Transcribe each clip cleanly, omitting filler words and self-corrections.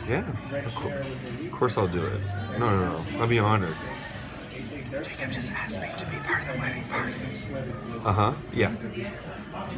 Yeah, of course I'll do it. No. I'll be honored. Jacob just asked me to be part of the wedding party. Uh-huh, yeah.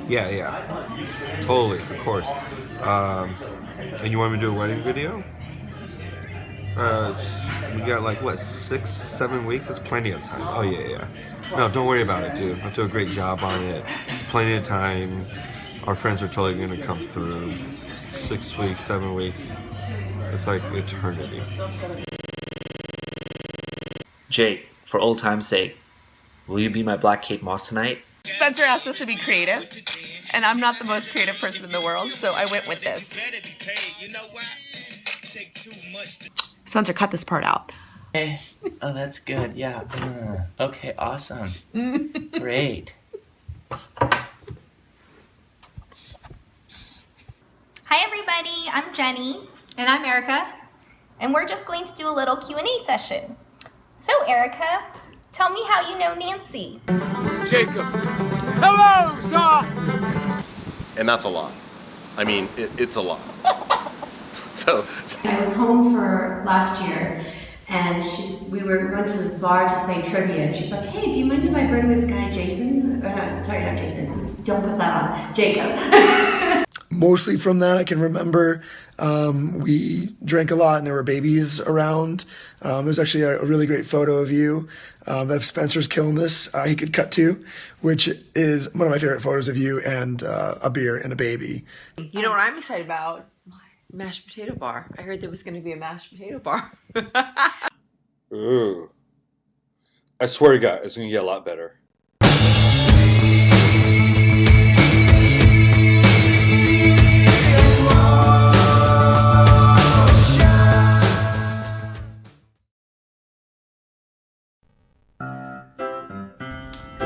Yeah. Totally, of course. And you want me to do a wedding video? We got like, what, 6, 7 weeks? It's plenty of time. Oh, yeah. No, don't worry about it, dude. I'll do a great job on it. It's plenty of time. Our friends are totally going to come through. 6 weeks, 7 weeks. It's like eternity. Jake, for old time's sake, will you be my Black Kate Moss tonight? Spencer asked us to be creative, and I'm not the most creative person in the world, so I went with this. Spencer, cut this part out. Oh, that's good. Yeah. Okay, awesome. Great. Hi everybody, I'm Jenny. And I'm Erica. And we're just going to do a little Q&A session. So Erica, tell me how you know Nancy. Jacob. Hello, sir! And that's a lot. I mean, it's a lot. So I was home for last year, and we went to this bar to play trivia, and she's like, hey, do you mind if I bring this guy Jason? Sorry, not Jason. Don't put that on. Jacob. Mostly from that, I can remember we drank a lot and there were babies around. There's actually a really great photo of you of Spencer's killing this. He could cut to, which is one of my favorite photos of you and a beer and a baby. You know what I'm excited about? My mashed potato bar. I heard there was going to be a mashed potato bar. Ooh. I swear to God, it's going to get a lot better.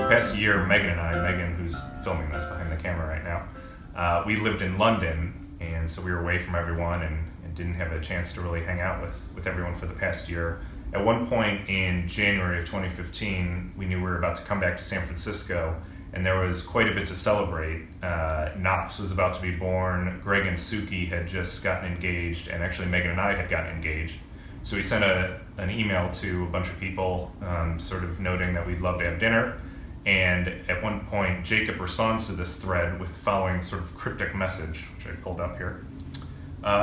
Past year, Megan, who's filming this behind the camera right now, we lived in London, and so we were away from everyone and didn't have a chance to really hang out with everyone for the past year. At one point in January of 2015, we knew we were about to come back to San Francisco, and there was quite a bit to celebrate. Knox was about to be born, Greg and Suki had just gotten engaged, and actually Megan and I had gotten engaged. So we sent an email to a bunch of people, sort of noting that we'd love to have dinner. And at one point, Jacob responds to this thread with the following sort of cryptic message, which I pulled up here.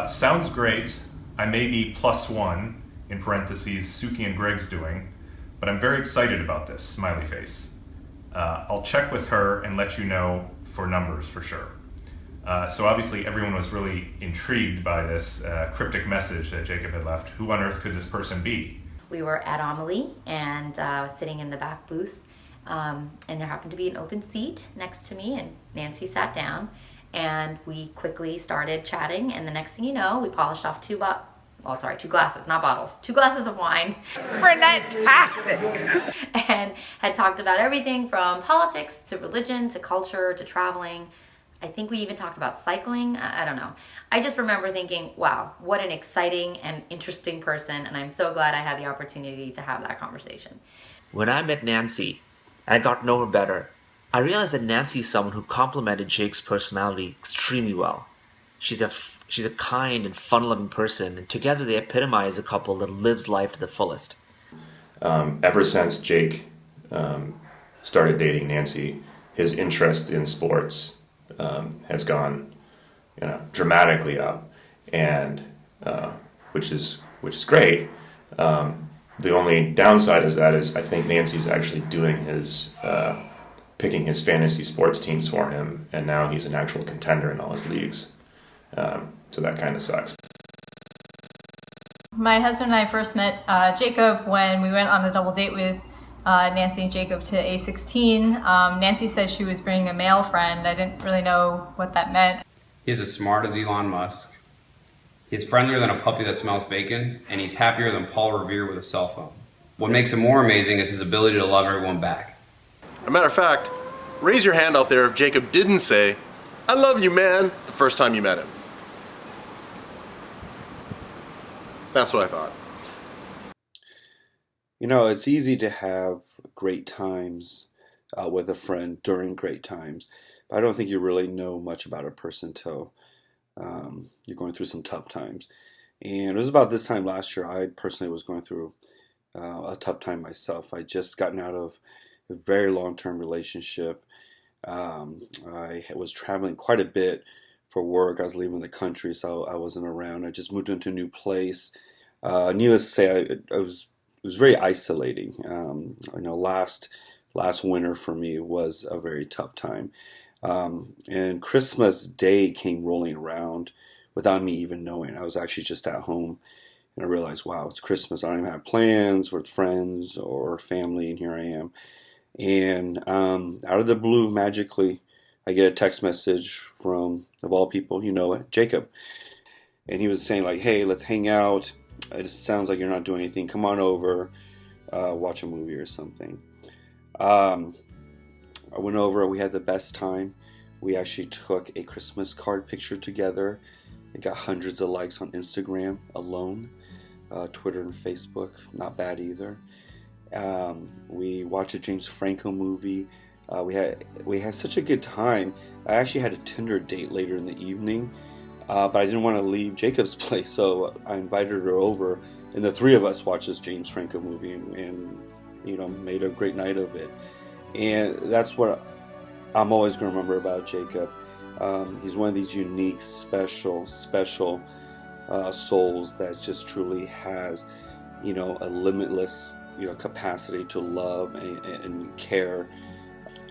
Sounds great. I may be +1, in parentheses, Suki and Greg's doing, but I'm very excited about this, smiley face. I'll check with her and let you know for numbers for sure. So obviously everyone was really intrigued by this cryptic message that Jacob had left. Who on earth could this person be? We were at Amelie, and I was sitting in the back booth. And there happened to be an open seat next to me, and Nancy sat down, and we quickly started chatting, and the next thing you know, we polished off two glasses, not bottles, 2 glasses of wine. Fantastic! And had talked about everything from politics to religion to culture to traveling. I think we even talked about cycling. I don't know. I just remember thinking, wow, what an exciting and interesting person, and I'm so glad I had the opportunity to have that conversation. When I met Nancy, and I got to know her better, I realized that Nancy is someone who complemented Jake's personality extremely well. She's a kind and fun-loving person, and together they epitomize a couple that lives life to the fullest. Ever since Jake started dating Nancy, his interest in sports has gone, dramatically up, and which is great. The only downside is I think Nancy's actually doing picking his fantasy sports teams for him, and now he's an actual contender in all his leagues. So that kind of sucks. My husband and I first met Jacob when we went on a double date with Nancy and Jacob to A16. Nancy said she was bringing a male friend. I didn't really know what that meant. He's as smart as Elon Musk. He's friendlier than a puppy that smells bacon, and he's happier than Paul Revere with a cell phone. What makes him more amazing is his ability to love everyone back. as a matter of fact, raise your hand out there if Jacob didn't say, "I love you, man," the first time you met him. That's what I thought. You know, it's easy to have great times with a friend during great times, but I don't think you really know much about a person until you're going through some tough times. And it was about this time last year. I personally was going through a tough time myself. I just gotten out of a very long-term relationship. I was traveling quite a bit for work. I was leaving the country, so I wasn't around. I just moved into a new place. Needless to say, it was very isolating. Last winter for me was a very tough time. And Christmas Day came rolling around without me even knowing. I was actually just at home, and I realized, wow, it's Christmas. I don't even have plans with friends or family, and here I am. And out of the blue, magically, I get a text message from, of all people, you know it, Jacob. And he was saying, like, hey, let's hang out. It sounds like you're not doing anything. Come on over, watch a movie or something. I went over. We had the best time. We actually took a Christmas card picture together. It got hundreds of likes on Instagram alone. Twitter and Facebook, not bad either. We watched a James Franco movie. We had such a good time. I actually had a Tinder date later in the evening, but I didn't want to leave Jacob's place, so I invited her over, and the three of us watched this James Franco movie and made a great night of it. And that's what I'm always going to remember about Jacob. He's one of these unique, special souls that just truly has, a limitless, capacity to love and care.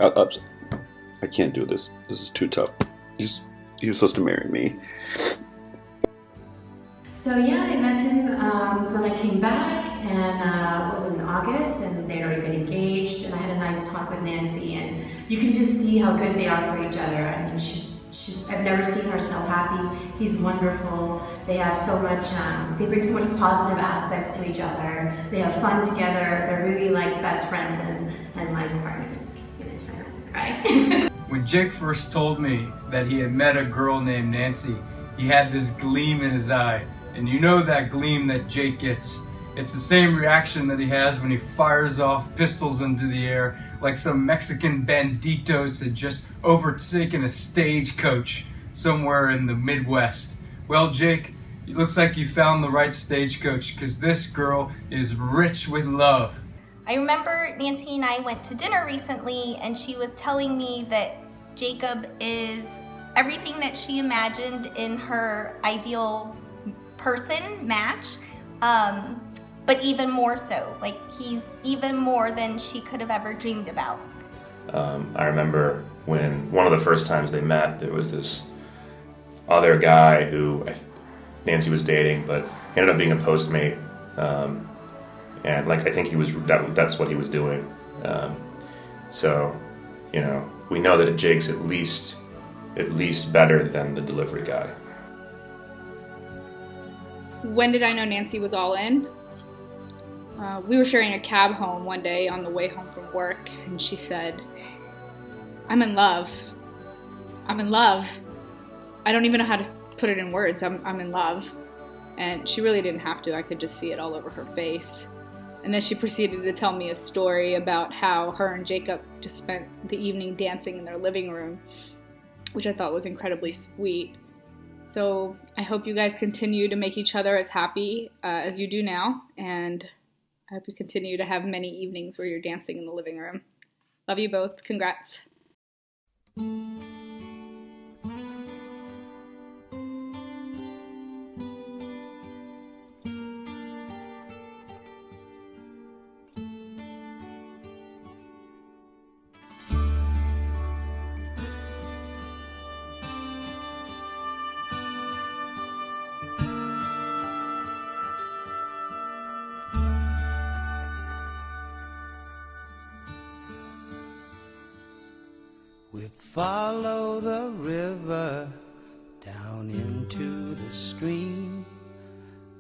I can't do this. This is too tough. He was supposed to marry me. So yeah, I met him when I came back, and it was in August, and they'd already been engaged, and I had a nice talk with Nancy, and you can just see how good they are for each other. I mean, I've never seen her so happy. He's wonderful. They have so much, they bring so much positive aspects to each other. They have fun together. They're really like best friends and life partners. Try not to cry. When Jake first told me that he had met a girl named Nancy, he had this gleam in his eye. And you know that gleam that Jake gets. It's the same reaction that he has when he fires off pistols into the air like some Mexican banditos had just overtaken a stagecoach somewhere in the Midwest. Well, Jake, it looks like you found the right stagecoach, because this girl is rich with love. I remember Nancy and I went to dinner recently, and she was telling me that Jacob is everything that she imagined in her ideal person match, but even more so. Like, he's even more than she could have ever dreamed about. I remember when one of the first times they met, there was this other guy who Nancy was dating, but he ended up being a Postmate, and like I think he was that's what he was doing. So, we know that Jake's at least better than the delivery guy. When did I know Nancy was all in? We were sharing a cab home one day on the way home from work, and she said, I'm in love. I'm in love. I don't even know how to put it in words. I'm in love. And she really didn't have to. I could just see it all over her face. And then she proceeded to tell me a story about how her and Jacob just spent the evening dancing in their living room, which I thought was incredibly sweet. So I hope you guys continue to make each other as happy as you do now, and I hope you continue to have many evenings where you're dancing in the living room. Love you both. Congrats. We follow the river down into the stream.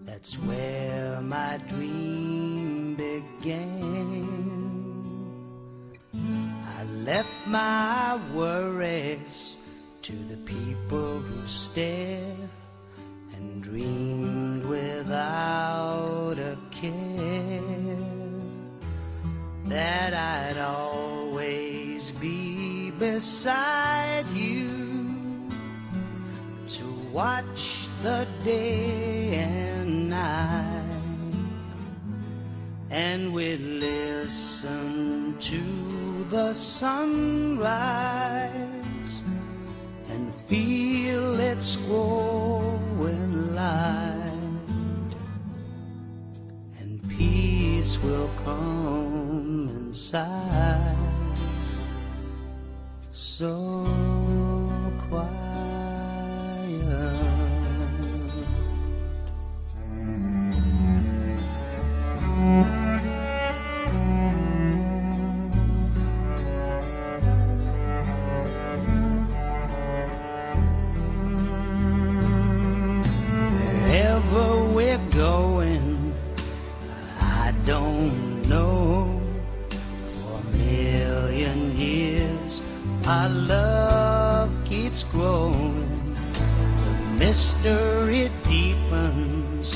That's where my dream began. I left my worries to the people who stare and dreamed without a care that I'd always be beside you to watch the day and and we listen to the sunrise and feel its growing light, and peace will come inside. So quiet. Wherever we're going, I don't know. For a million years, our love keeps growing. The mystery deepens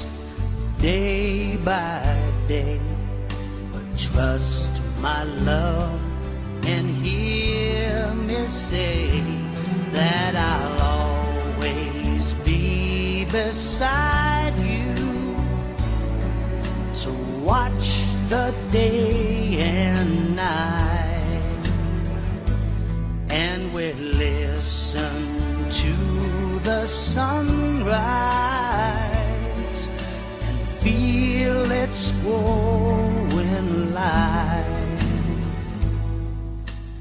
day by day. But trust my love and hear me say that I'll always be beside you. So watch the day and night, and we listen to the sunrise and feel its growing light,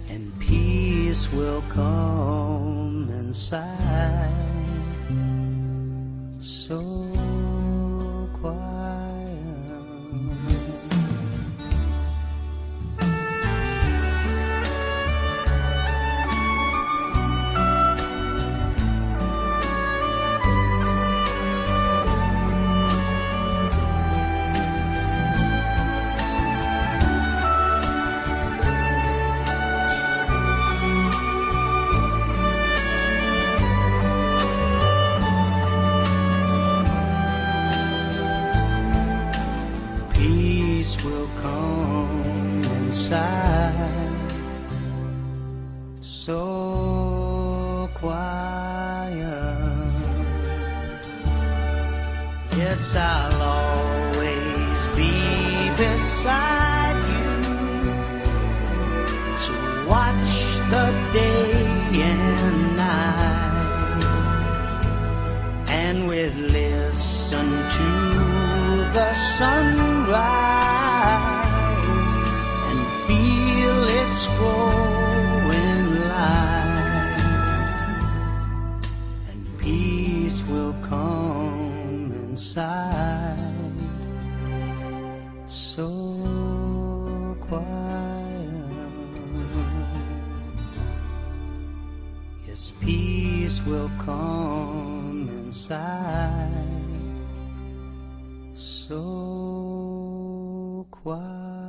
and peace will come inside. So quiet. Peace will come inside. So quiet. Yes, I'll always be beside you to watch the day and night, and we listen to the sunrise and feel its growing light, and peace will come inside. So quiet. Yes, peace will come inside. So quiet.